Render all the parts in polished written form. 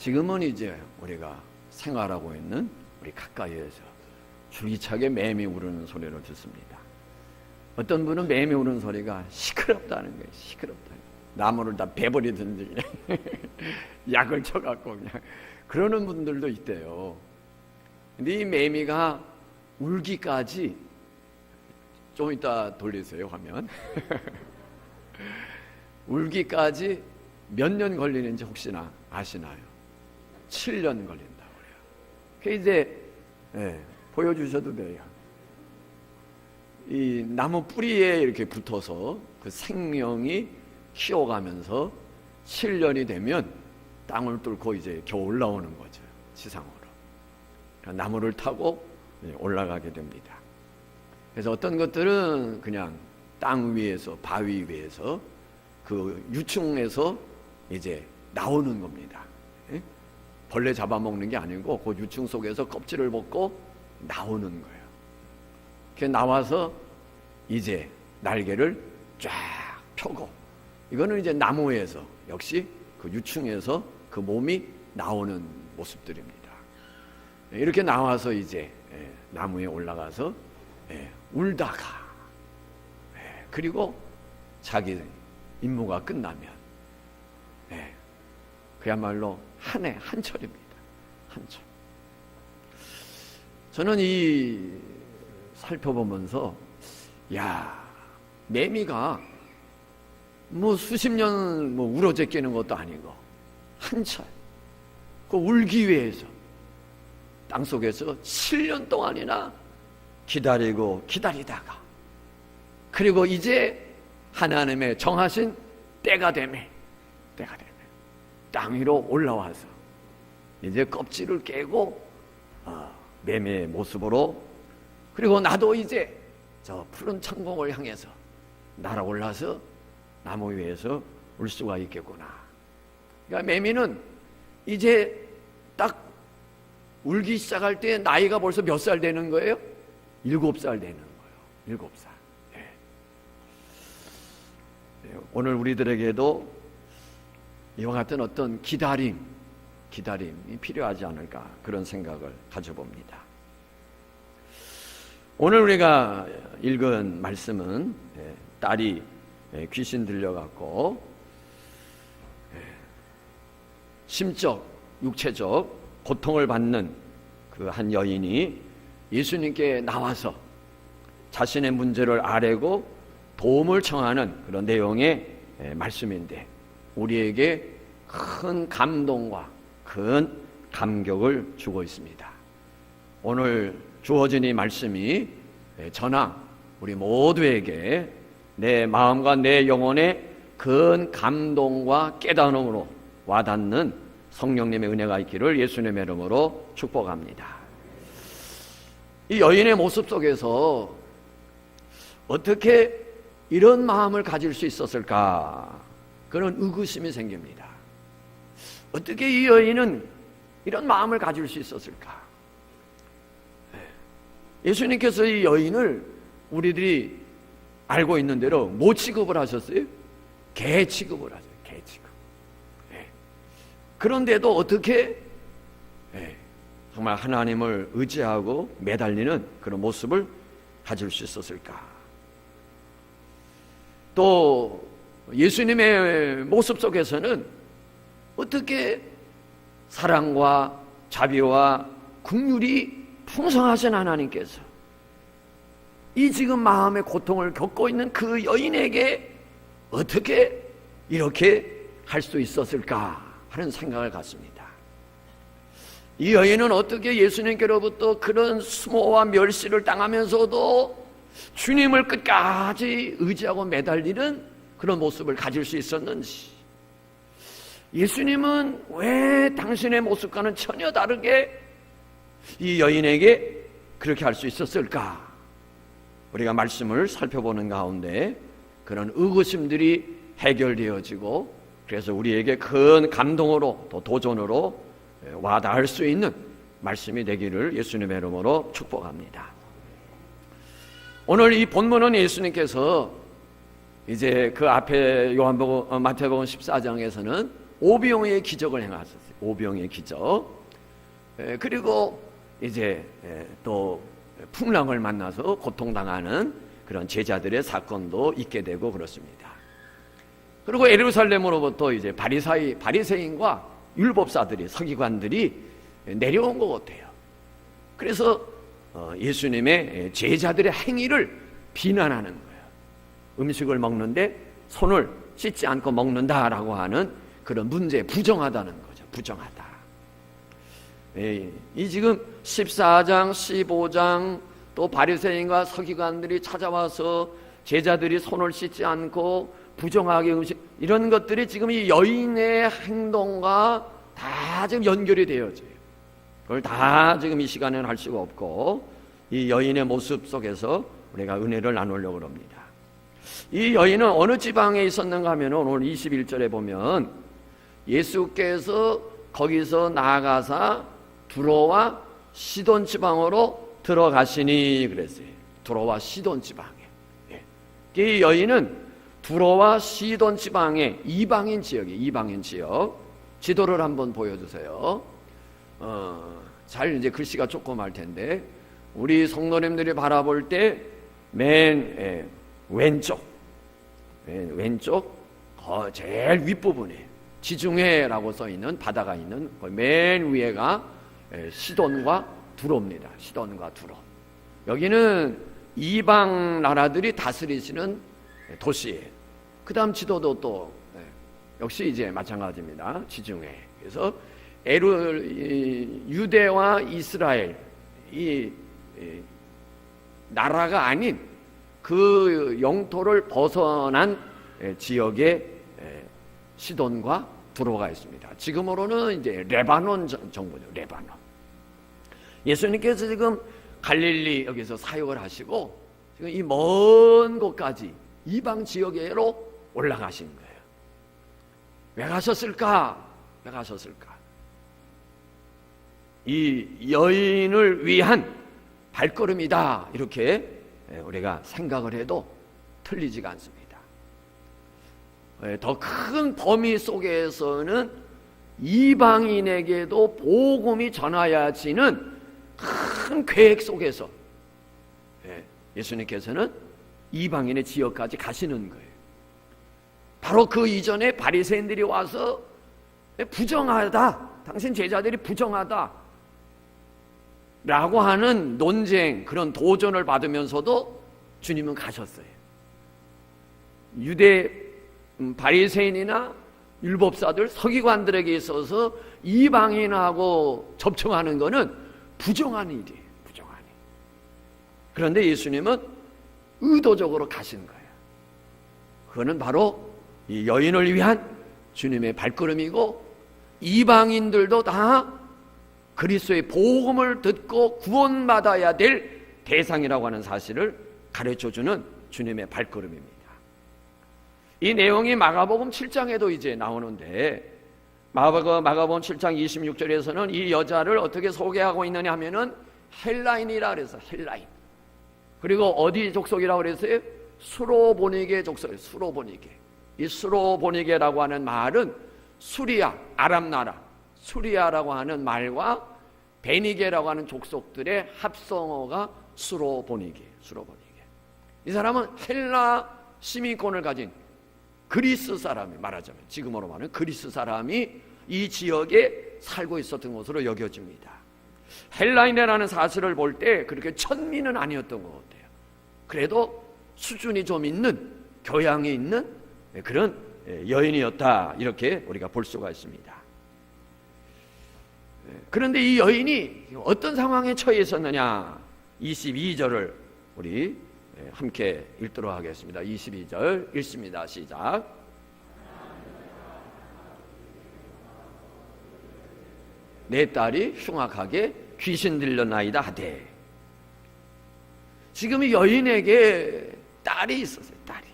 지금은 이제 우리가 생활하고 있는 우리 가까이에서 줄기차게 매미 우르는 소리를 듣습니다. 어떤 분은 매미 우르는 소리가 시끄럽다는 거예요. 시끄럽다. 나무를 다 베버리든지 그냥 약을 쳐갖고 그냥 그러는 분들도 있대요. 근데 이 매미가 울기까지 좀 이따 돌리세요 화면. 울기까지 몇 년 걸리는지 혹시나 아시나요? 7년 걸린다고 그래요. 그 이제 보여주셔도 돼요. 이 나무 뿌리에 이렇게 붙어서 그 생명이 키워가면서 7년이 되면 땅을 뚫고 이제 겨우 올라오는 거죠. 지상으로. 그러니까 나무를 타고 올라가게 됩니다. 그래서 어떤 것들은 그냥 땅 위에서, 바위 위에서 그 유충에서 이제 나오는 겁니다. 벌레 잡아먹는 게 아니고 그 유충 속에서 껍질을 벗고 나오는 거예요. 그게 나와서 이제 날개를 쫙 펴고, 이거는 이제 나무에서 역시 그 유충에서 그 몸이 나오는 모습들입니다. 이렇게 나와서 이제 나무에 올라가서 울다가 그리고 자기 임무가 끝나면 그야말로 한 해 한철입니다. 한철. 저는 이 살펴보면서 매미가 뭐 수십 년 뭐 울어 제끼는 것도 아니고 한철 그 울기 위해서 땅속에서 7년 동안이나 기다리고 기다리다가 그리고 이제 하나님의 정하신 때가 되면 땅 위로 올라와서 이제 껍질을 깨고 매매의 모습으로, 그리고 나도 이제 저 푸른 천공을 향해서 날아올라서 나무 위에서 울 수가 있겠구나. 그러니까 매미는 이제 딱 울기 시작할 때 나이가 벌써 몇 살 되는 거예요? 7살 되는 거예요. 7살. 오늘 우리들에게도 이와 같은 어떤 기다림이 필요하지 않을까, 그런 생각을 가져봅니다. 오늘 우리가 읽은 말씀은 딸이 귀신 들려갖고 심적, 육체적 고통을 받는 그 한 여인이 예수님께 나와서 자신의 문제를 아뢰고 도움을 청하는 그런 내용의 말씀인데, 우리에게 큰 감동과 큰 감격을 주고 있습니다. 오늘 주어진 이 말씀이 저나 우리 모두에게 내 마음과 내 영혼에 큰 감동과 깨달음으로 와닿는 성령님의 은혜가 있기를 예수님의 이름으로 축복합니다. 이 여인의 모습 속에서 어떻게 이런 마음을 가질 수 있었을까, 그런 의구심이 생깁니다. 어떻게 이 여인은 이런 마음을 가질 수 있었을까? 예수님께서 이 여인을 우리들이 알고 있는 대로 뭐 취급을 하셨어요? 개 취급을 하셨어요. 개 취급. 그런데도 어떻게 정말 하나님을 의지하고 매달리는 그런 모습을 가질 수 있었을까? 또 예수님의 모습 속에서는 어떻게 사랑과 자비와 긍휼이 풍성하신 하나님께서 이 지금 마음의 고통을 겪고 있는 그 여인에게 어떻게 이렇게 할 수 있었을까 하는 생각을 갖습니다. 이 여인은 어떻게 예수님께로부터 그런 수모와 멸시를 당하면서도 주님을 끝까지 의지하고 매달리는 그런 모습을 가질 수 있었는지, 예수님은 왜 당신의 모습과는 전혀 다르게 이 여인에게 그렇게 할 수 있었을까? 우리가 말씀을 살펴보는 가운데 그런 의구심들이 해결되어지고, 그래서 우리에게 큰 감동으로 또 도전으로 와닿을 수 있는 말씀이 되기를 예수님의 이름으로 축복합니다. 오늘 이 본문은 예수님께서 이제 그 앞에 마태복음 14장에서는 오병이의 기적을 행하셨어요. 오병이의 기적. 그리고 이제 또 풍랑을 만나서 고통당하는 그런 제자들의 사건도 있게 되고 그렇습니다. 그리고 예루살렘으로부터 이제 바리새인과 율법사들이, 서기관들이 내려온 것 같아요. 그래서 예수님의 제자들의 행위를 비난하는 거예요. 음식을 먹는데 손을 씻지 않고 먹는다라고 하는 그런 문제, 부정하다는 거죠. 부정하다. 이 지금 14장, 15장 또 바리새인과 서기관들이 찾아와서 제자들이 손을 씻지 않고 부정하게 음식, 이런 것들이 지금 이 여인의 행동과 다 지금 연결이 되어져요. 그걸 다 지금 이 시간에는 할 수가 없고, 이 여인의 모습 속에서 우리가 은혜를 나누려고 합니다. 이 여인은 어느 지방에 있었는가 하면 오늘 21절에 보면 예수께서 거기서 나아가사 두로와 시돈 지방으로 들어가시니 그랬어요. 두로와 시돈 지방에. 이 여인은 두로와 시돈 지방의 이방인 지역이에요. 이방인 지역. 지도를 한번 보여주세요. 잘 이제 글씨가 조그맣을 텐데, 우리 성도님들이 바라볼 때 맨 왼쪽 제일 윗부분에 지중해라고 써있는 바다가 있는 맨 위에가 시돈과 두로입니다. 시돈과 두로. 여기는 이방 나라들이 다스리시는 도시예요. 그 다음 지도도 또 역시 이제 마찬가지입니다. 지중해. 그래서 유대와 이스라엘 이 나라가 아닌 그 영토를 벗어난 지역에 시돈과 두로가 있습니다. 지금으로는 이제 레바논 정부죠. 레바논. 예수님께서 지금 갈릴리 여기서 사역을 하시고 지금 이 먼 곳까지 이방 지역으로 올라가신 거예요. 왜 가셨을까? 왜 가셨을까? 이 여인을 위한 발걸음이다, 이렇게 우리가 생각을 해도 틀리지가 않습니다. 더 큰 범위 속에서는 이방인에게도 복음이 전하여지는 큰 계획 속에서 예수님께서는 이방인의 지역까지 가시는 거예요. 바로 그 이전에 바리새인들이 와서 부정하다, 당신 제자들이 부정하다 라고 하는 논쟁, 그런 도전을 받으면서도 주님은 가셨어요. 유대 바리새인이나 율법사들, 서기관들에게 있어서 이방인하고 접촉하는 것은 부정한 일이에요. 부정한 일. 그런데 예수님은 의도적으로 가신 거예요. 그거는 바로 이 여인을 위한 주님의 발걸음이고, 이방인들도 다 그리스도의 복음을 듣고 구원받아야 될 대상이라고 하는 사실을 가르쳐주는 주님의 발걸음입니다. 이 내용이 마가복음 7장에도 이제 나오는데, 마가복음 7장 26절에서는 이 여자를 어떻게 소개하고 있느냐 하면은 헬라인이라 그래서 헬라인. 그리고 어디 족속이라고 그랬어요? 수로보니게 족속이에요. 수로보니게. 이 수로보니게라고 하는 말은 수리아, 아람 나라 수리아라고 하는 말과 베니게라고 하는 족속들의 합성어가 수로보니게. 이 사람은 헬라 시민권을 가진 그리스 사람이, 말하자면 지금으로 말하는 그리스 사람이 이 지역에 살고 있었던 것으로 여겨집니다. 헬라인이라는 사실을 볼 때 그렇게 천민은 아니었던 것 같아요. 그래도 수준이 좀 있는, 교양이 있는 그런 여인이었다, 이렇게 우리가 볼 수가 있습니다. 그런데 이 여인이 어떤 상황에 처해 있었느냐, 22절을 우리 함께 읽도록 하겠습니다. 22절 읽습니다. 시작. 내 딸이 흉악하게 귀신 들렸나이다 하되. 지금 이 여인에게 딸이 있었어요. 딸이.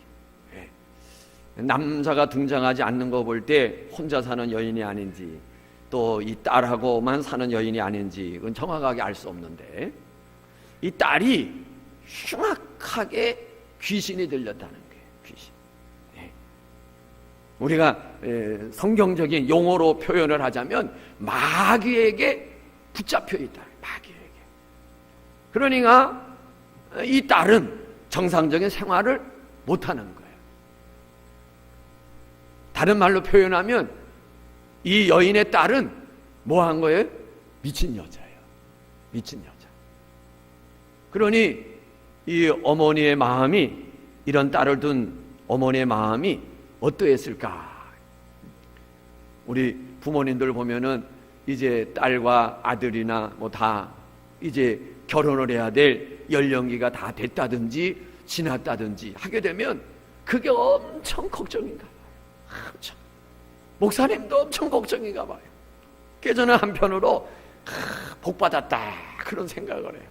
남자가 등장하지 않는 거 볼 때 혼자 사는 여인이 아닌지, 또 이 딸하고만 사는 여인이 아닌지 그건 정확하게 알 수 없는데, 이 딸이 흉악하게 귀신이 들렸다는 거예요. 귀신. 우리가 성경적인 용어로 표현을 하자면 마귀에게 붙잡혀 있다. 마귀에게. 그러니까 이 딸은 정상적인 생활을 못하는 거예요. 다른 말로 표현하면 이 여인의 딸은 뭐 한 거예요? 미친 여자예요. 미친 여자. 그러니 이 어머니의 마음이, 이런 딸을 둔 어머니의 마음이 어떠했을까? 우리 부모님들 보면은 이제 딸과 아들이나 뭐 다 이제 결혼을 해야 될 연령기가 다 됐다든지 지났다든지 하게 되면 그게 엄청 걱정인가 봐요. 엄청. 목사님도 엄청 걱정인가 봐요. 그래서 저는 한편으로 복받았다 그런 생각을 해요.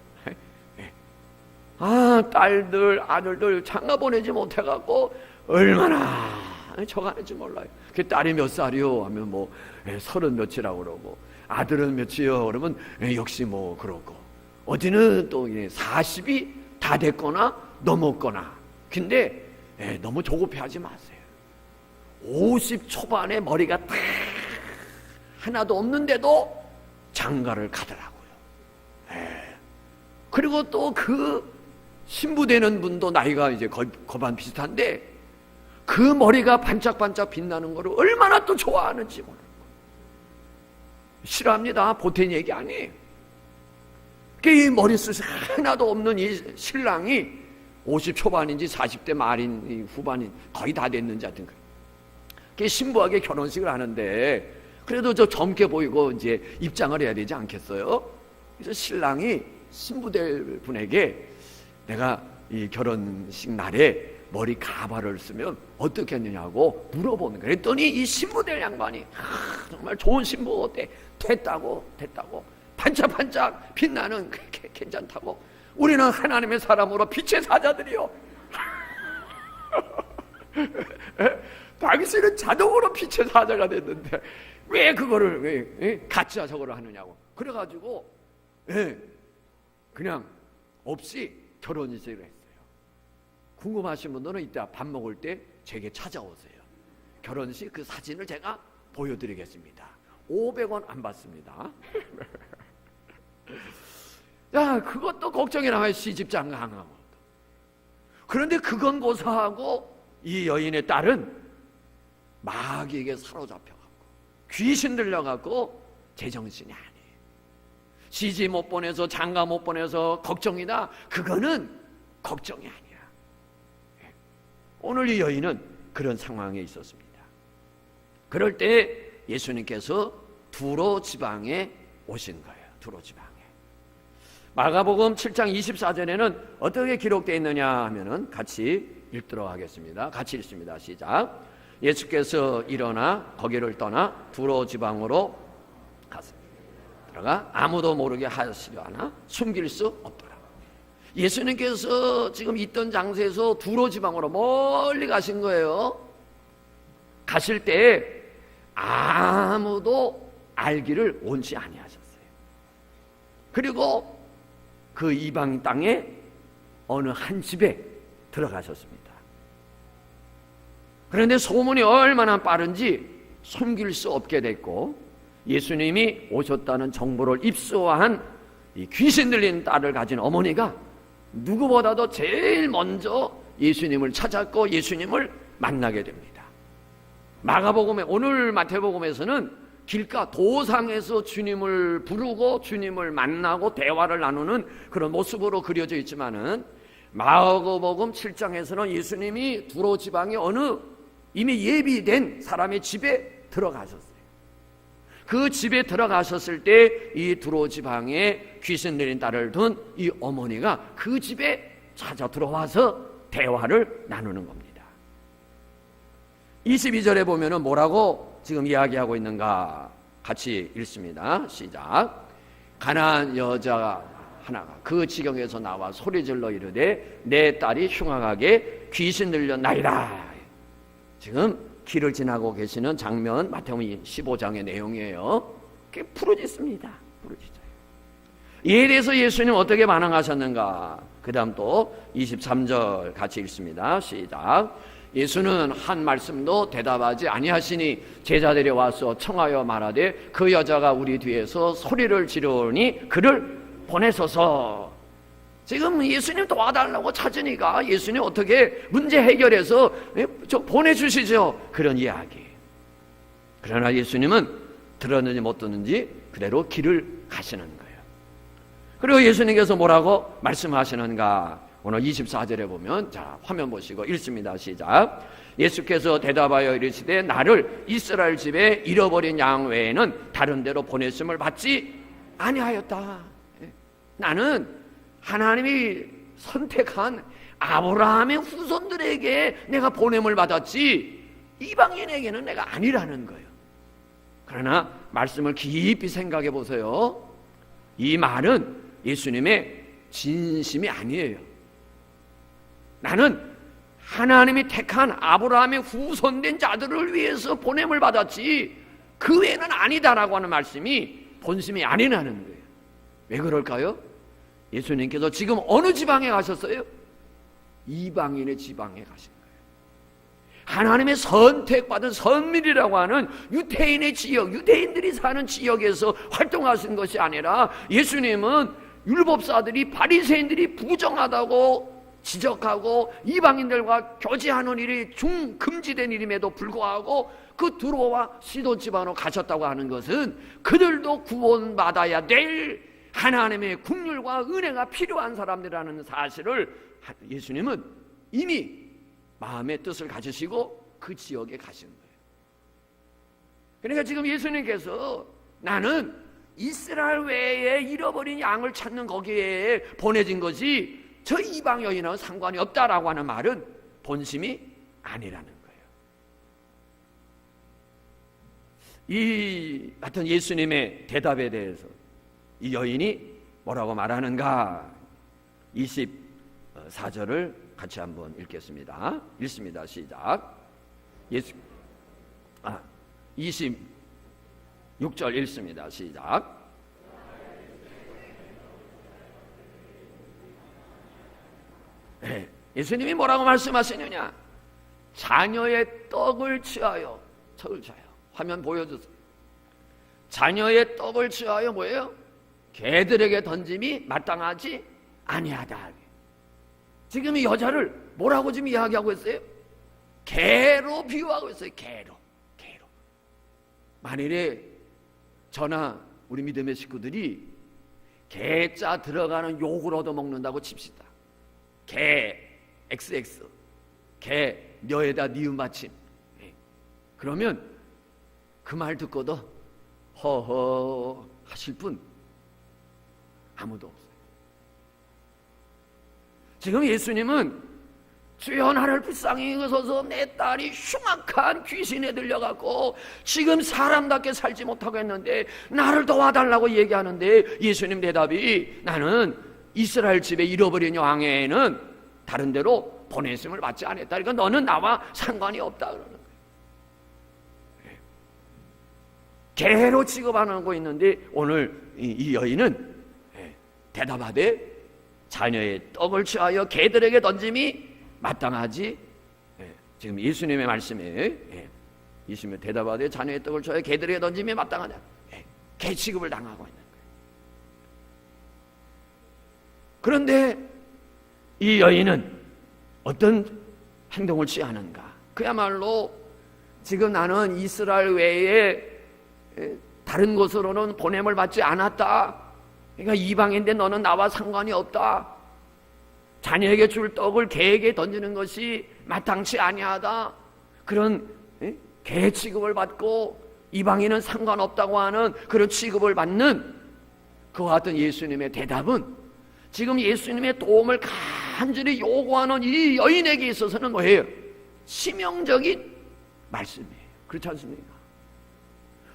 딸들 아들들 장가 보내지 못해갖고 얼마나 저가는지 몰라요. 그 딸이 몇 살이요 하면 뭐 30 몇이라고 그러고, 아들은 몇이요 그러면 역시 뭐 그러고, 어디는 또 40이 다 됐거나 넘었거나. 근데 너무 조급해하지 마세요. 50 초반에 머리가 딱 하나도 없는데도 장가를 가더라고요. 그리고 또 그 신부되는 분도 나이가 이제 거반 비슷한데 그 머리가 반짝반짝 빛나는 거를 얼마나 또 좋아하는지 모르고. 싫어합니다. 보탠 얘기 아니에요. 이 머리숱이 하나도 없는 이 신랑이 50 초반인지 40대 말인 후반인 거의 다 됐는지 하여튼 그 신부하게 결혼식을 하는데 그래도 저 젊게 보이고 이제 입장을 해야 되지 않겠어요? 그래서 신랑이 신부될 분에게 내가 이 결혼식 날에 머리 가발을 쓰면 어떻겠느냐고 물어보는 거예요. 그랬더니 이 신부될 양반이 정말 좋은 신부 어때? 됐다고 반짝반짝 빛나는 괜찮다고. 우리는 하나님의 사람으로 빛의 사자들이요. 당신은 자동으로 빛의 사자가 됐는데 왜 그거를 왜 가짜 저거를 하느냐고. 그래가지고 그냥 없이 결혼식을 했어요. 궁금하신 분들은 이따 밥 먹을 때 제게 찾아오세요. 결혼식 그 사진을 제가 보여드리겠습니다. 500원 안 받습니다. 야, 그것도 걱정이 나와요. 시집장 강하고. 그런데 그건 고사하고 이 여인의 딸은 마귀에게 사로잡혀갖고 귀신 들려갖고 제정신이 아니에요. 시집 못 보내서 장가 못 보내서 걱정이다. 그거는 걱정이 아니야. 오늘 이 여인은 그런 상황에 있었습니다. 그럴 때 예수님께서 두로 지방에 오신 거예요. 두로 지방에. 마가복음 7장 24절에는 어떻게 기록되어 있느냐 하면은 같이 읽도록 하겠습니다. 같이 읽습니다. 시작. 예수께서 일어나 거기를 떠나 두로 지방으로 갔습니다. 들어가 아무도 모르게 하시려 하나 숨길 수 없더라. 예수님께서 지금 있던 장소에서 두로 지방으로 멀리 가신 거예요. 가실 때 아무도 알기를 원치 아니하셨어요. 그리고 그 이방 땅에 어느 한 집에 들어가셨습니다. 그런데 소문이 얼마나 빠른지 숨길 수 없게 됐고, 예수님이 오셨다는 정보를 입수한 이 귀신 들린 딸을 가진 어머니가 누구보다도 제일 먼저 예수님을 찾았고 예수님을 만나게 됩니다. 마가복음에, 오늘 마태복음에서는 길가 도상에서 주님을 부르고 주님을 만나고 대화를 나누는 그런 모습으로 그려져 있지만은 마가복음 7장에서는 예수님이 두로 지방의 어느 이미 예비된 사람의 집에 들어가셨어요. 그 집에 들어가셨을 때 이 두로 지방에 귀신 들린 딸을 둔 이 어머니가 그 집에 찾아 들어와서 대화를 나누는 겁니다. 22절에 보면은 뭐라고 지금 이야기하고 있는가 같이 읽습니다. 시작. 가난한 여자 하나가 그 지경에서 나와 소리질러 이르되 내 딸이 흉악하게 귀신 들렸나이다. 지금 길을 지나고 계시는 장면 마태복음 15장의 내용이에요. 그게 부르짖습니다. 부르짖어요. 이에 대해서 예수님 어떻게 반응하셨는가? 그 다음 또 23절 같이 읽습니다. 시작. 예수는 한 말씀도 대답하지 아니하시니 제자들이 와서 청하여 말하되 그 여자가 우리 뒤에서 소리를 지르니 그를 보내소서. 지금 예수님 도와달라고 찾으니까 예수님 어떻게 문제 해결해서 보내주시죠. 그런 이야기. 그러나 예수님은 들었는지 못 듣는지 그대로 길을 가시는 거예요. 그리고 예수님께서 뭐라고 말씀하시는가? 오늘 24절에 보면, 자, 화면 보시고 읽습니다. 시작. 예수께서 대답하여 이르시되 나를 이스라엘 집에 잃어버린 양 외에는 다른 데로 보냈음을 받지 아니하였다. 나는 하나님이 선택한 아브라함의 후손들에게 내가 보냄을 받았지 이방인에게는 내가 아니라는 거예요. 그러나 말씀을 깊이 생각해 보세요. 이 말은 예수님의 진심이 아니에요. 나는 하나님이 택한 아브라함의 후손된 자들을 위해서 보냄을 받았지 그 외에는 아니다라고 하는 말씀이 본심이 아니라는 거예요. 왜 그럴까요? 예수님께서 지금 어느 지방에 가셨어요? 이방인의 지방에 가신 거예요. 하나님의 선택받은 선민이라고 하는 유대인의 지역, 유대인들이 사는 지역에서 활동하신 것이 아니라 예수님은 율법사들이 바리새인들이 부정하다고 지적하고 이방인들과 교제하는 일이 금지된 일임에도 불구하고 그 두로와 시돈 지방으로 가셨다고 하는 것은 그들도 구원받아야 될 하나님의 긍휼과 은혜가 필요한 사람들이라는 사실을 예수님은 이미 마음의 뜻을 가지시고 그 지역에 가신 거예요. 그러니까 지금 예수님께서 나는 이스라엘 외에 잃어버린 양을 찾는 거기에 보내진 것이 저 이방 여인하고 상관이 없다라고 하는 말은 본심이 아니라는 거예요. 이 같은 예수님의 대답에 대해서 이 여인이 뭐라고 말하는가? 24절을 같이 한번 읽겠습니다. 읽습니다. 시작. 26절 읽습니다. 시작. 네, 예수님이 뭐라고 말씀하시느냐? 자녀의 떡을 취하여 화면 보여주세요. 자녀의 떡을 취하여 뭐예요? 개들에게 던짐이 마땅하지 아니하다. 지금 이 여자를 뭐라고 지금 이야기하고 있어요? 개로 비유하고 있어요. 개로. 만일에 저나 우리 믿음의 식구들이 개자 들어가는 욕을 얻어먹는다고 칩시다. 개 XX 개 녀에다 니은 받침. 그러면 그 말 듣고도 허허 하실 분 아무도 없어요. 지금 예수님은 주여 나를 불쌍히 여기소서 내 딸이 흉악한 귀신에 들려갖고 지금 사람답게 살지 못하고 했는데 나를 도와달라고 얘기하는데 예수님 대답이 나는 이스라엘 집에 잃어버린 왕에는 다른 데로 보냈음을 받지 않았다. 그러니까 너는 나와 상관이 없다 그러는 거예요. 개로 취급하고 있는데 오늘 이 여인은 대답하되 자녀의 떡을 취하여 개들에게 던짐이 마땅하지. 지금 예수님의 말씀에 예수님이 대답하되 자녀의 떡을 취하여 개들에게 던짐이 마땅하냐. 개 취급을 당하고 있는 거예요. 그런데 이 여인은 어떤 행동을 취하는가? 그야말로 지금 나는 이스라엘 외에 다른 곳으로는 보냄을 받지 않았다. 그러니까 이방인데 너는 나와 상관이 없다. 자녀에게 줄 떡을 개에게 던지는 것이 마땅치 아니하다. 그런 개 취급을 받고 이방인은 상관없다고 하는 그런 취급을 받는 그와 같은 예수님의 대답은 지금 예수님의 도움을 간절히 요구하는 이 여인에게 있어서는 뭐예요? 치명적인 말씀이에요. 그렇지 않습니까?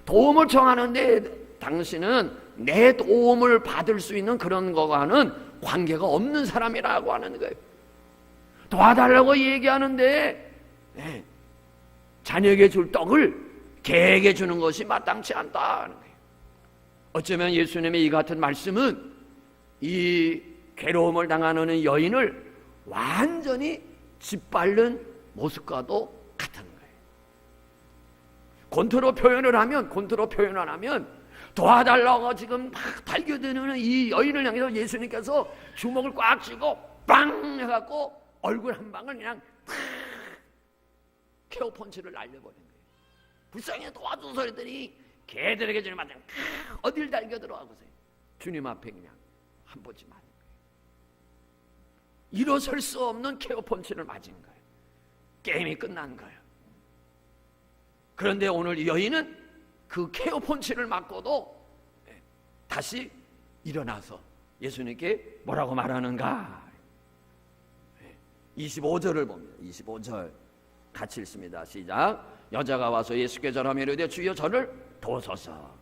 도움을 청하는데 당신은 내 도움을 받을 수 있는 그런 거와는 관계가 없는 사람이라고 하는 거예요. 도와달라고 얘기하는데 자녀에게 줄 떡을 개에게 주는 것이 마땅치 않다는 거예요. 어쩌면 예수님의 이 같은 말씀은 이 괴로움을 당하는 여인을 완전히 짓밟는 모습과도 같은 거예요. 곤투로 표현을 하면 도와달라고 지금 막 달겨드는 이 여인을 향해서 예수님께서 주먹을 꽉 쥐고 빵 해갖고 얼굴 한 방을 그냥 탁 케어 펀치를 날려버린 거예요. 불쌍히 도와줘서 그랬더니 개들에게 주님 맞으면 어딜 달겨 들어가고서요. 주님 앞에 그냥 한 번쯤 맞은 거예요. 일어설 수 없는 케어 펀치를 맞은 거예요. 게임이 끝난 거예요. 그런데 오늘 이 여인은 그 케어 펀치를 맞고도 다시 일어나서 예수님께 뭐라고 말하는가? 25절을 봅니다. 25절 같이 읽습니다. 시작. 여자가 와서 예수께 절하며 이르되 주여 저를 도소서.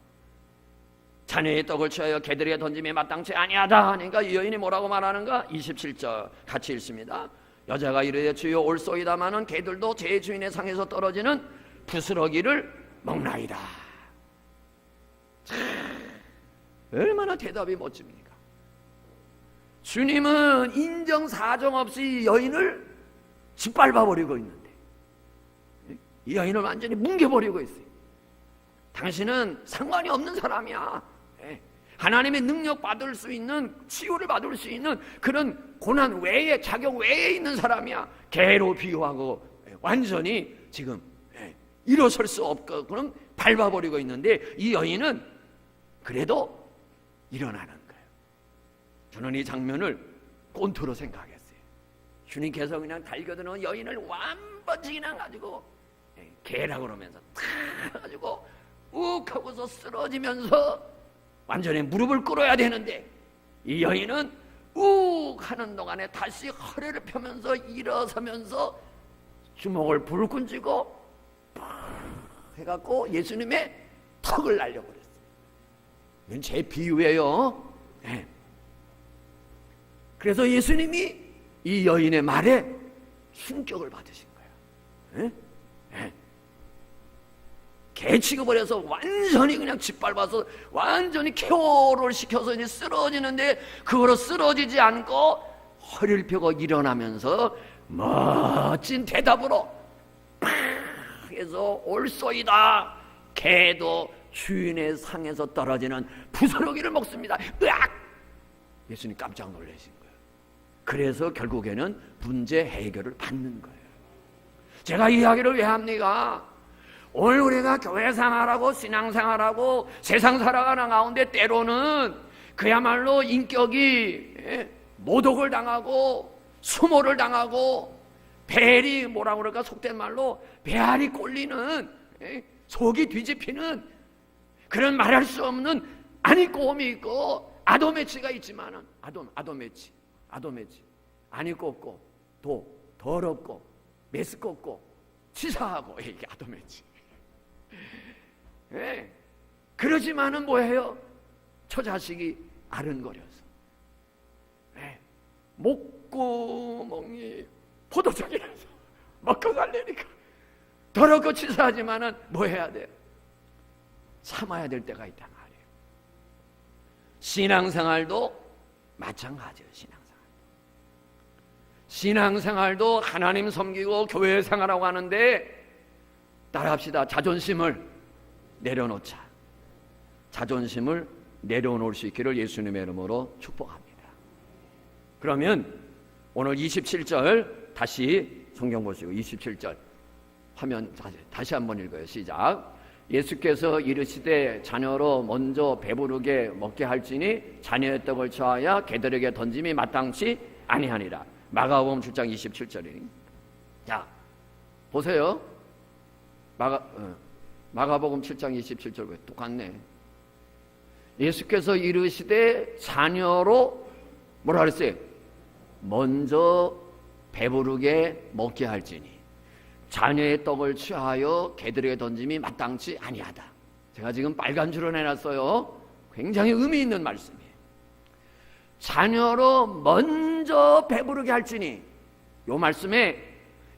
자녀의 떡을 취하여 개들에게 던짐에 마땅치 아니하다 하니까 이 여인이 뭐라고 말하는가? 27절 같이 읽습니다. 여자가 이르되 주여 올소이다마는 개들도 제 주인의 상에서 떨어지는 부스러기를 먹나이다. 참, 얼마나 대답이 멋집니까? 주님은 인정사정 없이 여인을 짓밟아버리고 있는데 이 여인을 완전히 뭉개버리고 있어요. 당신은 상관이 없는 사람이야. 하나님의 능력 받을 수 있는, 치유를 받을 수 있는 그런 고난 외에, 자격 외에 있는 사람이야. 개로 비유하고 완전히 지금 일어설 수 없고 그럼 밟아버리고 있는데 이 여인은 그래도 일어나는 거예요. 저는 이 장면을 꼰투로 생각했어요. 주님께서 그냥 달겨드는 여인을 완전히 그냥 가지고 개라고 그러면서 탁 가지고 욱 하고서 쓰러지면서 완전히 무릎을 꿇어야 되는데 이 여인은 욱 하는 동안에 다시 허리를 펴면서 일어서면서 주먹을 불끈 쥐고 해갖고 예수님의 턱을 날려버렸어요. 이건 제 비유예요. 네. 그래서 예수님이 이 여인의 말에 충격을 받으신 거예요. 네? 네. 개 취급을 해서 완전히 그냥 짓밟아서 완전히 케어를 시켜서 이제 쓰러지는데 그거로 쓰러지지 않고 허리를 펴고 일어나면서 멋진 대답으로 팍 해서 올소이다. 개도 주인의 상에서 떨어지는 부스러기를 먹습니다. 으악! 예수님 깜짝 놀라신 거예요. 그래서 결국에는 문제 해결을 받는 거예요. 제가 이 이야기를 왜 합니까? 오늘 우리가 교회 생활하고 신앙 생활하고 세상 살아가는 가운데 때로는 그야말로 인격이 모독을 당하고 수모를 당하고 벨이 뭐라고 그럴까 속된 말로 배알이 꼴리는 속이 뒤집히는 그런 말할 수 없는 안입고음이 있고 아도매치가 있지만은 아도매치 안입고 없고 더럽고 메스껍고 치사하고 이게 아도매치. 예. 그러지만은 뭐예요? 처자식이 아른거려서 목구멍이 포도청이라서 먹고 살려니까 더럽고 치사하지만은 뭐 해야 돼요? 참아야 될 때가 있단 말이에요. 신앙생활도 마찬가지예요. 신앙생활도 하나님 섬기고 교회 생활하고 하는데 따라합시다. 자존심을 내려놓자. 자존심을 내려놓을 수 있기를 예수님의 이름으로 축복합니다. 그러면 오늘 27절 다시 성경 보시고 27절 화면 다시 한번 읽어요. 시작. 예수께서 이르시되 자녀로 먼저 배부르게 먹게 할지니 자녀의 떡을 취하여 개들에게 던짐이 마땅치 아니하니라. 마가복음 7장 27절이니. 자, 보세요. 마가복음 7장 27절 똑같네. 예수께서 이르시되 자녀로 뭐라 그랬어요? 먼저 배부르게 먹게 할지니 자녀의 떡을 취하여 개들에게 던짐이 마땅치 아니하다. 제가 지금 빨간 줄을 해놨어요. 굉장히 의미 있는 말씀이에요. 자녀로 먼저 배부르게 할지니, 이 말씀에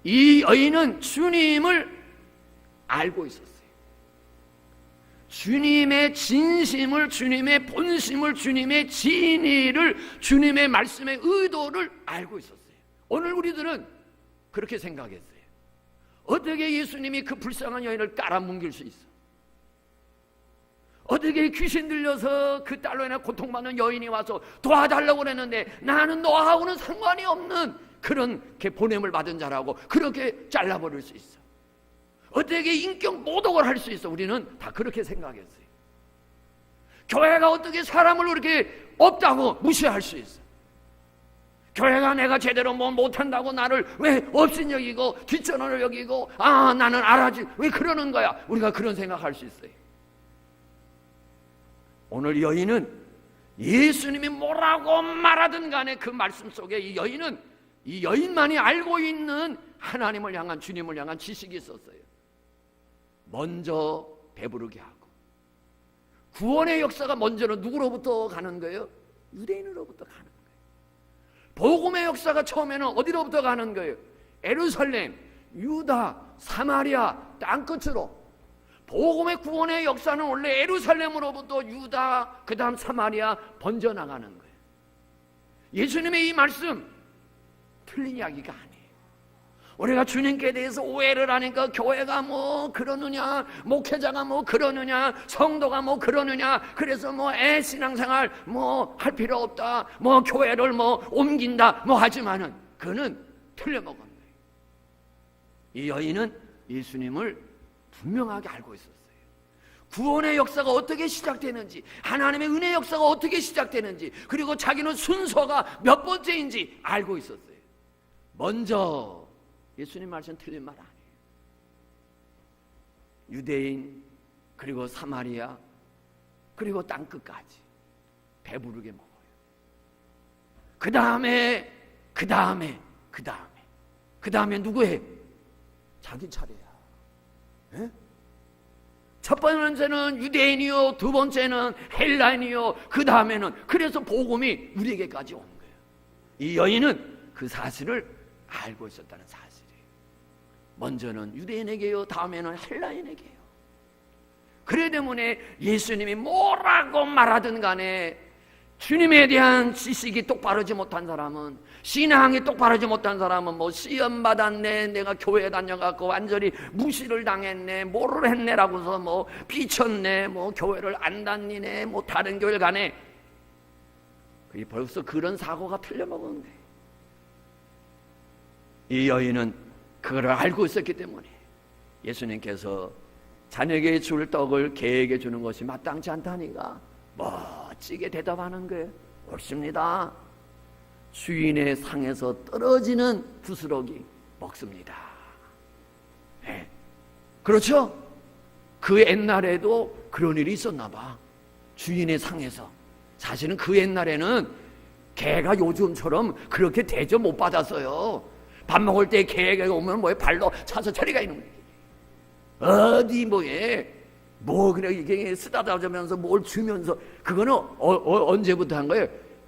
이 여인은 주님을 알고 있었어요. 주님의 진심을, 주님의 본심을, 주님의 진의를, 주님의 말씀의 의도를 알고 있었어요. 오늘 우리들은 그렇게 생각했어요. 어떻게 예수님이 그 불쌍한 여인을 깔아뭉길 수 있어? 어떻게 귀신 들려서 그 딸로 인해 고통받는 여인이 와서 도와달라고 그랬는데 나는 너하고는 상관이 없는 그런 보냄을 받은 자라고 그렇게 잘라버릴 수 있어? 어떻게 인격 모독을 할 수 있어? 우리는 다 그렇게 생각했어요. 교회가 어떻게 사람을 그렇게 없다고 무시할 수 있어? 교회가 내가 제대로 뭐 못한다고 나를 왜 없인 여기고 뒷전을 여기고 나는 알아지 왜 그러는 거야? 우리가 그런 생각할 수 있어요. 오늘 여인은 예수님이 뭐라고 말하든 간에 그 말씀 속에 이 여인만이 알고 있는 하나님을 향한, 주님을 향한 지식이 있었어요. 먼저 배부르게 하고, 구원의 역사가 먼저는 누구로부터 가는 거예요? 유대인으로부터 가는 거예요. 복음의 역사가 처음에는 어디로부터 가는 거예요? 예루살렘, 유다, 사마리아 땅끝으로. 복음의 구원의 역사는 원래 예루살렘으로부터 유다, 그 다음 사마리아 번져나가는 거예요. 예수님의 이 말씀 틀린 이야기가 아니에요. 우리가 주님께 대해서 오해를 하니까 교회가 뭐 그러느냐, 목회자가 뭐 그러느냐, 성도가 뭐 그러느냐, 그래서 뭐 신앙생활 뭐 할 필요 없다, 뭐 교회를 뭐 옮긴다 뭐 하지만은 그는 틀려먹은 거예요. 이 여인은 예수님을 분명하게 알고 있었어요. 구원의 역사가 어떻게 시작되는지, 하나님의 은혜의 역사가 어떻게 시작되는지, 그리고 자기는 순서가 몇 번째인지 알고 있었어요. 먼저 예수님 말씀 틀린 말 아니에요. 유대인, 그리고 사마리아, 그리고 땅끝까지 배부르게 먹어요. 그 다음에 누구예요? 자기 차례야. 에? 첫 번째는 유대인이요, 두 번째는 헬라인이요, 그 다음에는, 그래서 복음이 우리에게까지 온 거예요. 이 여인은 그 사실을 알고 있었다는 사실이에요. 먼저는 유대인에게요, 다음에는 헬라인에게요. 그래 때문에 예수님이 뭐라고 말하든 간에 주님에 대한 지식이 똑바르지 못한 사람은, 신앙이 똑바르지 못한 사람은 뭐 시험 받았네, 내가 교회 다녀갖고 완전히 무시를 당했네, 뭐를 했네라고서 뭐 삐쳤네, 뭐 교회를 안 다니네, 뭐 다른 교회 가네, 그게 벌써 그런 사고가 틀려먹은 거예요. 이 여인은 그걸 알고 있었기 때문에 예수님께서 자녀에게 줄 떡을 개에게 주는 것이 마땅치 않다니까 멋지게 대답하는 거예요. 옳습니다. 주인의 상에서 떨어지는 부스러기 먹습니다. 네. 그렇죠? 그 옛날에도 그런 일이 있었나 봐. 주인의 상에서. 사실은 그 옛날에는 개가 요즘처럼 그렇게 대접 못 받았어요. 밥 먹을 때 개가 오면 뭐에 발로 차서 저리가 있는 거예요. 어디 뭐 그냥 이게 쓰다다면서 뭘 주면서, 그거는 언제부터 한 거예요?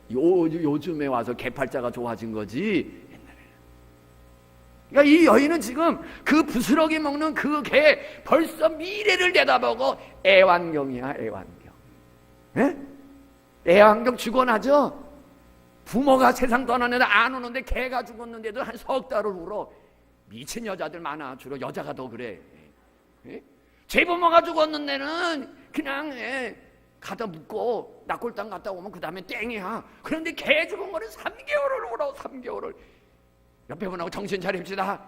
요즘에 와서 개팔자가 좋아진 거지. 옛날에는. 그러니까 이 여인은 지금 그 부스러기 먹는 그 개 벌써 미래를 내다보고 애완경이야, 애완경. 예? 애완경 죽어나죠? 부모가 세상 떠나는데 안 오는데 개가 죽었는데도 한 석 달을 울어. 미친 여자들 많아. 주로 여자가 더 그래. 예? 제 부모가 죽었는 데는 그냥 가다 묻고 낙골당 갔다 오면 그 다음에 땡이야. 그런데 개 죽은 거는 3개월을 울어. 3개월을. 옆에 분하고 정신 차립시다.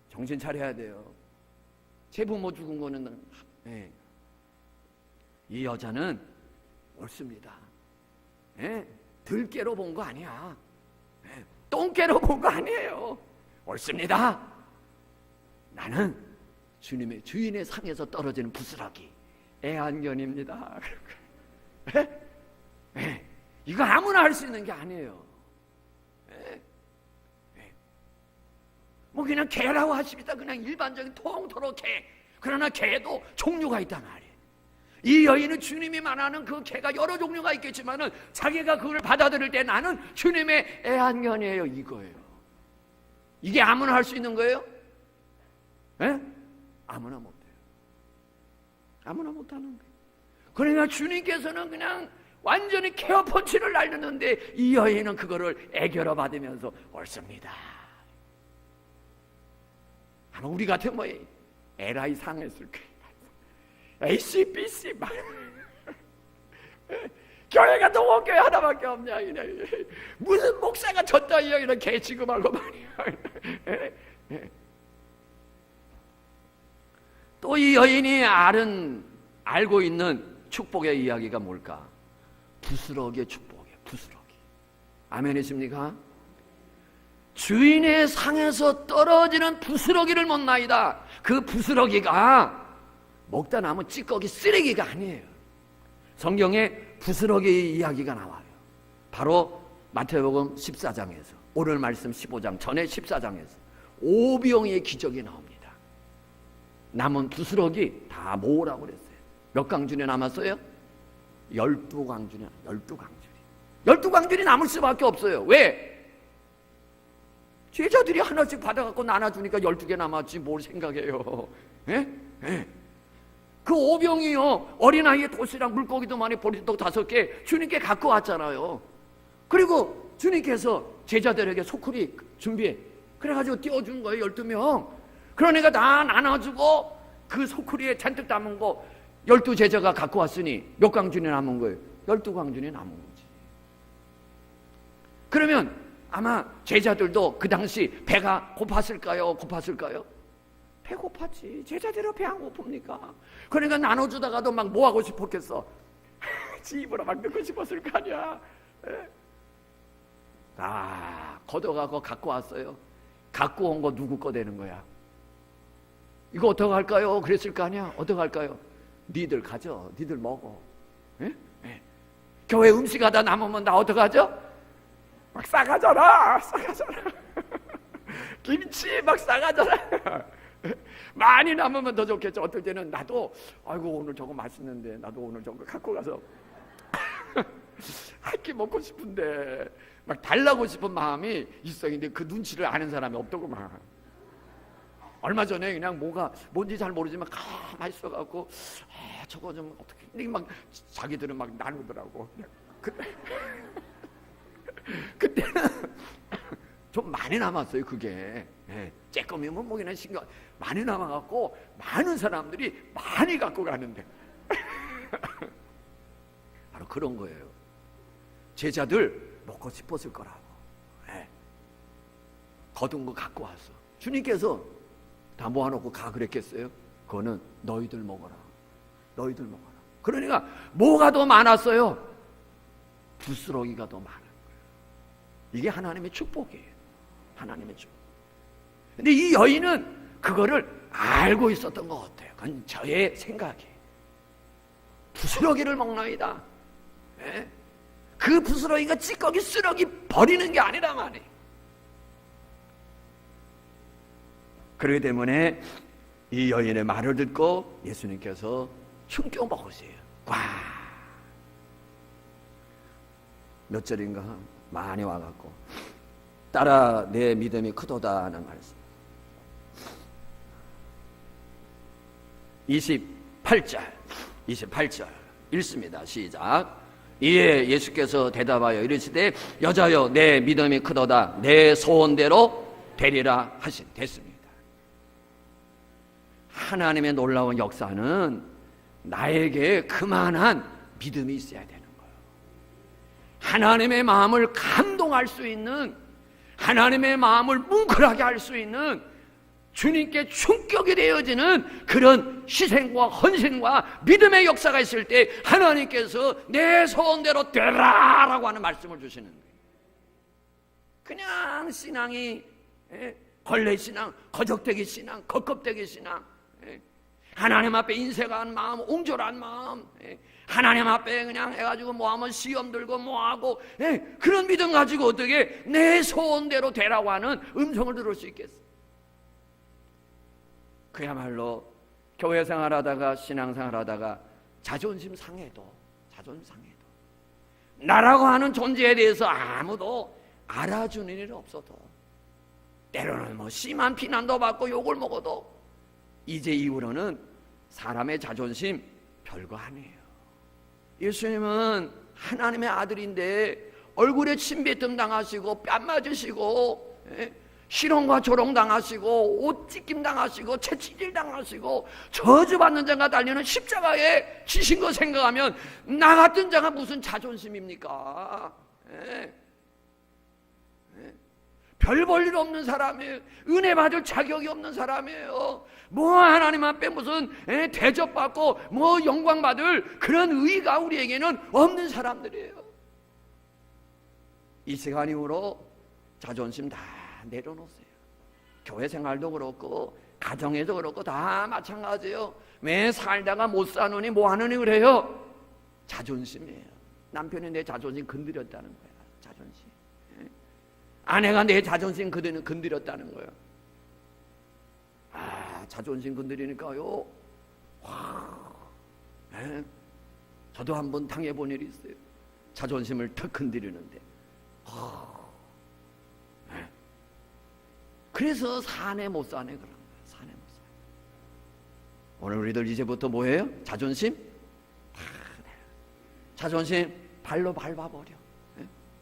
정신 차려야 돼요. 제 부모 죽은 거는 이 여자는 옳습니다. 들깨로 본 거 아니야. 똥개로 본 거 아니에요. 옳습니다. 나는 주인의 상에서 떨어지는 부스러기 애완견입니다. 이거 아무나 할 수 있는 게 아니에요. 뭐 그냥 개라고 하십니다. 그냥 일반적인 통틀어 개. 그러나 개도 종류가 있단 말이에요. 이 여인은 주님이 말하는 그 개가 여러 종류가 있겠지만은 자기가 그걸 받아들일 때 나는 주님의 애완견이에요, 이거예요. 이게 아무나 할 수 있는 거예요? 아무나 못해요. 아무나 못하는 거예요. 그러니까 주님께서는 그냥 완전히 케어 펀치를 날렸는데 이 여인은 그거를 애교로 받으면서 옳습니다. 아마 우리 같으면 뭐 LI 상했을 거예요. ACBC 막 교회가 동원교회 하나밖에 없냐, 무슨 목사가 졌다 이런 개 취급하고 말이야. 또 이 여인이 알고 있는 축복의 이야기가 뭘까? 부스러기의 축복이에요. 부스러기. 아멘이십니까? 주인의 상에서 떨어지는 부스러기를 먹나이다. 그 부스러기가 먹다 남은 찌꺼기 쓰레기가 아니에요. 성경에 부스러기 이야기가 나와요. 바로 마태복음 14장에서, 오늘 말씀 15장 전에 14장에서 오병이의 기적이 나옵니다. 남은 부스러기 다 모으라고 그랬어요. 몇 강줄이 남았어요? 12강줄이. 12강줄이 남을 수밖에 없어요. 왜? 제자들이 하나씩 받아갖고 나눠주니까 12개 남았지 뭘 생각해요. 예? 예. 그 오병이요, 어린아이의 도시락 물고기도 많이 보리떡 5개 주님께 갖고 왔잖아요. 그리고 주님께서 제자들에게 소쿠리 준비해 그래가지고 띄워준 거예요. 12명. 그러니까 다 나눠주고 그 소쿠리에 잔뜩 담은 거 12제자가 갖고 왔으니 몇 강준이 남은 거예요? 12강준이 남은 거지. 그러면 아마 제자들도 그 당시 배가 고팠을까요? 배고팠지. 제자들은 배 안 고픕니까? 그러니까 나눠주다가도 막 뭐 하고 싶었겠어? 지 입으로 막 넣고 싶었을 거 아니야. 걷어가고 갖고 왔어요. 갖고 온 거 누구 거 되는 거야? 이거 어떡할까요? 그랬을 거 아니야? 어떡할까요? 니들 가져. 니들 먹어. 예? 예. 교회 음식하다 남으면 나 어떡하죠? 막 싸가잖아. 김치 막 싸가잖아. 많이 남으면 더 좋겠죠. 어떨 때는 나도 아이고 오늘 저거 맛있는데 나도 오늘 저거 갖고 가서 한 끼 먹고 싶은데 막 달라고 싶은 마음이 있어. 근데 그 눈치를 아는 사람이 없더구만. 얼마 전에 그냥 뭔지 잘 모르지만 가만히 있어갖고 저거 좀 어떻게 근데 막 자기들은 막 나누더라고. 그때는 좀 많이 남았어요. 그게 쬐끔이면 뭐 그냥 신경 많이 남아갖고 많은 사람들이 많이 갖고 가는데 바로 그런 거예요. 제자들 먹고 싶었을 거라고. 거둔 거 갖고 왔어. 주님께서 다 모아놓고 가 그랬겠어요? 그거는 너희들 먹어라. 그러니까 뭐가 더 많았어요? 부스러기가 더 많은 거예요. 이게 하나님의 축복이에요. 하나님의 축복. 근데 이 여인은 그거를 알고 있었던 것 같아요. 그건 저의 생각이에요. 부스러기를 먹나이다. 그 부스러기가 찌꺼기 쓰레기 버리는 게 아니라 말이에요. 그렇기 때문에 이 여인의 말을 듣고 예수님께서 충격 먹으세요. 몇 절인가 많이 와갖고 따라 내 믿음이 크도다 하는 말씀. 28절 읽습니다. 시작. 이에 예수께서 대답하여 이르시되 여자여 내 믿음이 크도다 내 소원대로 되리라 됐습니다. 하나님의 놀라운 역사는 나에게 그만한 믿음이 있어야 되는 거예요. 하나님의 마음을 감동할 수 있는, 하나님의 마음을 뭉클하게 할 수 있는, 주님께 충격이 되어지는 그런 희생과 헌신과 믿음의 역사가 있을 때 하나님께서 내 소원대로 되라 라고 하는 말씀을 주시는 거예요. 그냥 신앙이 걸레신앙, 거적대기 신앙, 겉껍데기 신앙, 하나님 앞에 인색한 마음, 옹졸한 마음, 하나님 앞에 그냥 해가지고 뭐하면 시험 들고 뭐하고 그런 믿음 가지고 어떻게 내 소원대로 되라고 하는 음성을 들을 수 있겠어? 그야말로 교회 생활하다가 신앙생활하다가 자존심 상해도 나라고 하는 존재에 대해서 아무도 알아주는 일 없어도 때로는 뭐 심한 비난도 받고 욕을 먹어도 이제 이후로는 사람의 자존심 별거 아니에요. 예수님은 하나님의 아들인데 얼굴에 침뱉음 당하시고 뺨 맞으시고 실형과 조롱 당하시고 옷 찢김 당하시고 채찍질 당하시고 저주받는 자가 달리는 십자가에 지신 거 생각하면 나 같은 자가 무슨 자존심입니까? 예. 예. 별 볼 일 없는 사람이에요. 은혜 받을 자격이 없는 사람이에요. 뭐 하나님 앞에 무슨 대접받고 뭐 영광 받을 그런 의의가 우리에게는 없는 사람들이에요. 이 시간 이후로 자존심 다 내려놓으세요. 교회 생활도 그렇고 가정에도 그렇고 다 마찬가지예요. 왜 살다가 못 사느니 뭐 하느니 그래요? 자존심이에요. 남편이 내 자존심 건드렸다는 거야. 자존심. 아내가 내 자존심 건드렸다는 거예요. 자존심 건드리니까요. 저도 한번 당해본 일이 있어요. 자존심을 턱 건드리는데 그래서 사내 못 사네 그런 거예요. 사내 못 사네. 오늘 우리들 이제부터 뭐예요? 자존심? 자존심 발로 밟아버려.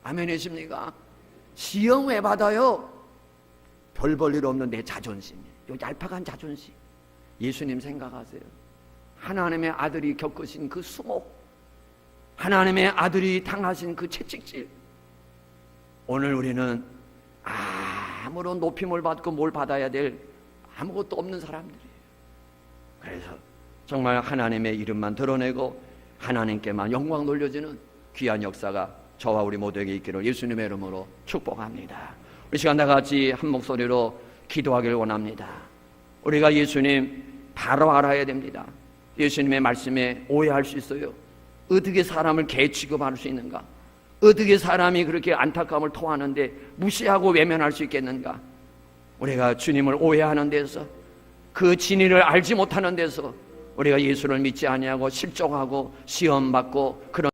아멘이십니까? 시험 왜 받아요? 별 볼 일 없는 내 자존심, 요 얄팍한 자존심. 예수님 생각하세요. 하나님의 아들이 겪으신 그 수목, 하나님의 아들이 당하신 그 채찍질. 오늘 우리는 아무런 높임을 받고 뭘 받아야 될 아무것도 없는 사람들이에요. 그래서 정말 하나님의 이름만 드러내고 하나님께만 영광 돌려지는 귀한 역사가 저와 우리 모두에게 있기를 예수님의 이름으로 축복합니다. 우리 시간 다 같이 한 목소리로 기도하기를 원합니다. 우리가 예수님 바로 알아야 됩니다. 예수님의 말씀에 오해할 수 있어요. 어떻게 사람을 개 취급할 수 있는가? 어떻게 사람이 그렇게 안타까움을 토하는데 무시하고 외면할 수 있겠는가? 우리가 주님을 오해하는 데서, 그 진리를 알지 못하는 데서 우리가 예수를 믿지 아니하고 실족하고 시험받고 그런